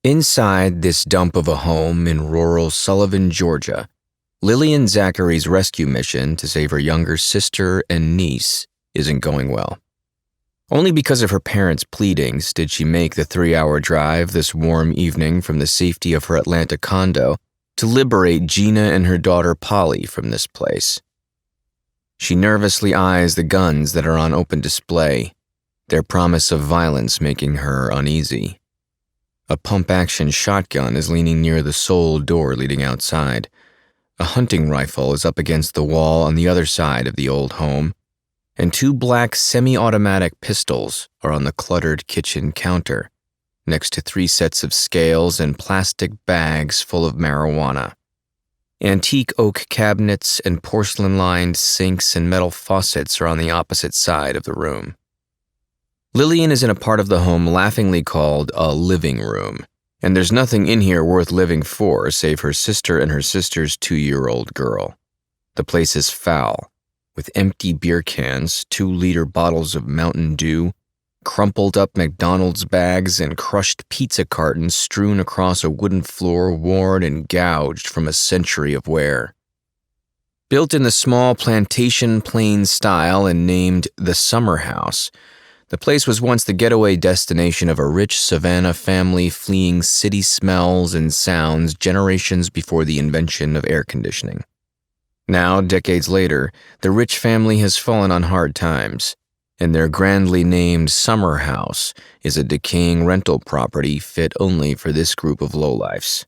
Inside this dump of a home in rural Sullivan, Georgia, Lillian Zachary's rescue mission to save her younger sister and niece isn't going well. Only because of her parents' pleadings did she make the 3-hour drive this warm evening from the safety of her Atlanta condo to liberate Gina and her daughter Polly from this place. She nervously eyes the guns that are on open display, their promise of violence making her uneasy. A pump-action shotgun is leaning near the sole door leading outside. A hunting rifle is up against the wall on the other side of the old home, and 2 black semi-automatic pistols are on the cluttered kitchen counter, next to 3 sets of scales and plastic bags full of marijuana. Antique oak cabinets and porcelain-lined sinks and metal faucets are on the opposite side of the room. Lillian is in a part of the home laughingly called a living room, and there's nothing in here worth living for save her sister and her sister's 2-year-old girl. The place is foul, with empty beer cans, 2-liter bottles of Mountain Dew, crumpled up McDonald's bags, and crushed pizza cartons strewn across a wooden floor worn and gouged from a century of wear. Built in the small plantation plain style and named the Summer House, the place was once the getaway destination of a rich Savannah family fleeing city smells and sounds generations before the invention of air conditioning. Now, decades later, the rich family has fallen on hard times, and their grandly named Summer House is a decaying rental property fit only for this group of lowlifes.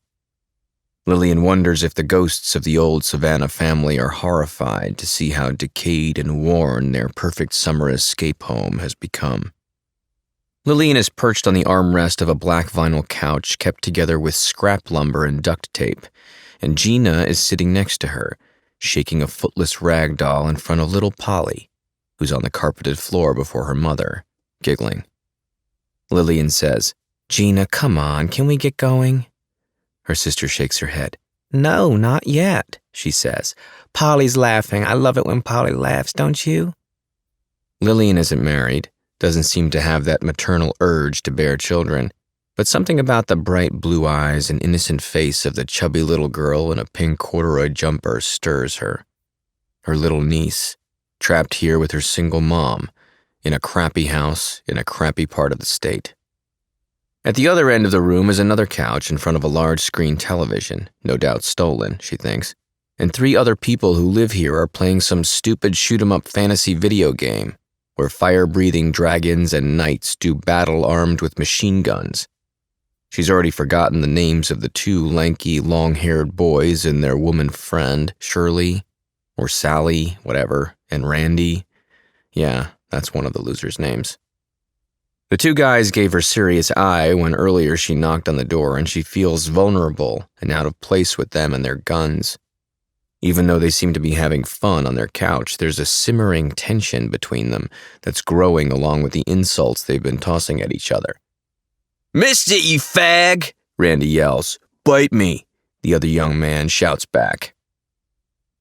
Lillian wonders if the ghosts of the old Savannah family are horrified to see how decayed and worn their perfect summer escape home has become. Lillian is perched on the armrest of a black vinyl couch kept together with scrap lumber and duct tape, and Gina is sitting next to her, shaking a footless rag doll in front of little Polly, who's on the carpeted floor before her mother, giggling. Lillian says, "Gina, come on, can we get going?" Her sister shakes her head. "No, not yet," she says. "Polly's laughing. I love it when Polly laughs, don't you?" Lillian isn't married, doesn't seem to have that maternal urge to bear children, but something about the bright blue eyes and innocent face of the chubby little girl in a pink corduroy jumper stirs her. Her little niece, trapped here with her single mom, in a crappy house in a crappy part of the state. At the other end of the room is another couch in front of a large-screen television, no doubt stolen, she thinks, and 3 other people who live here are playing some stupid shoot-'em-up fantasy video game where fire-breathing dragons and knights do battle armed with machine guns. She's already forgotten the names of the 2 lanky, long-haired boys and their woman friend, Shirley, or Sally, whatever, and Randy. Yeah, that's one of the losers' names. The 2 guys gave her serious eye when earlier she knocked on the door, and she feels vulnerable and out of place with them and their guns. Even though they seem to be having fun on their couch, there's a simmering tension between them that's growing along with the insults they've been tossing at each other. "Missed it, you fag!" Randy yells. "Bite me," the other young man shouts back.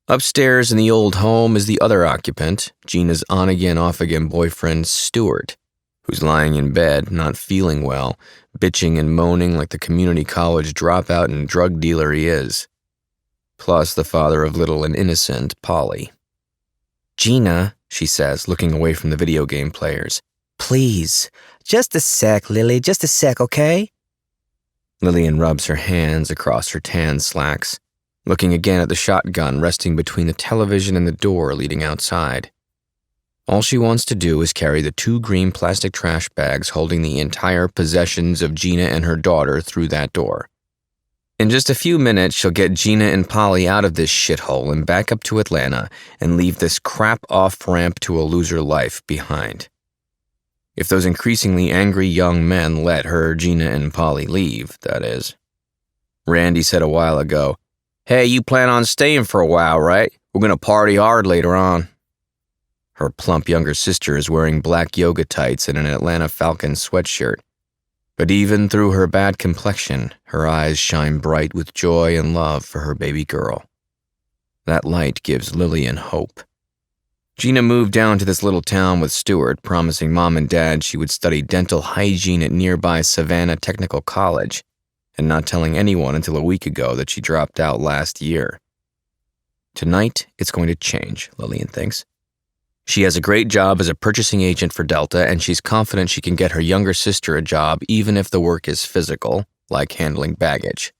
Upstairs in the old home is the other occupant, Gina's on-again, off-again boyfriend, Stuart, who's lying in bed, not feeling well, bitching and moaning like the community college dropout and drug dealer he is. Plus the father of little and innocent Polly. "Gina," she says, looking away from the video game players. "Please, just a sec, Lily, just a sec, okay?" Lillian rubs her hands across her tan slacks, looking again at the shotgun resting between the television and the door leading outside. All she wants to do is carry the 2 green plastic trash bags holding the entire possessions of Gina and her daughter through that door. In just a few minutes, she'll get Gina and Polly out of this shithole and back up to Atlanta and leave this crap off-ramp to a loser life behind. If those increasingly angry young men let her, Gina, and Polly leave, that is. Randy said a while ago, "Hey, you plan on staying for a while, right? We're gonna party hard later on." Her plump younger sister is wearing black yoga tights and an Atlanta Falcons sweatshirt. But even through her bad complexion, her eyes shine bright with joy and love for her baby girl. That light gives Lillian hope. Gina moved down to this little town with Stuart, promising Mom and Dad she would study dental hygiene at nearby Savannah Technical College, and not telling anyone until a week ago that she dropped out last year. Tonight, it's going to change, Lillian thinks. She has a great job as a purchasing agent for Delta, and she's confident she can get her younger sister a job even if the work is physical, like handling baggage.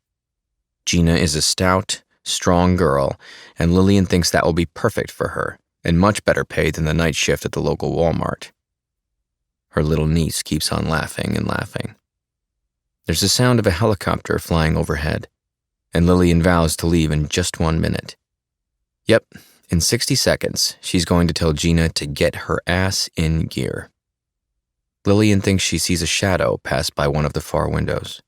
Gina is a stout, strong girl, and Lillian thinks that will be perfect for her, and much better paid than the night shift at the local Walmart. Her little niece keeps on laughing and laughing. There's the sound of a helicopter flying overhead, and Lillian vows to leave in just 1 minute. Yep, in 60 seconds, she's going to tell Gina to get her ass in gear. Lillian thinks she sees a shadow pass by one of the far windows.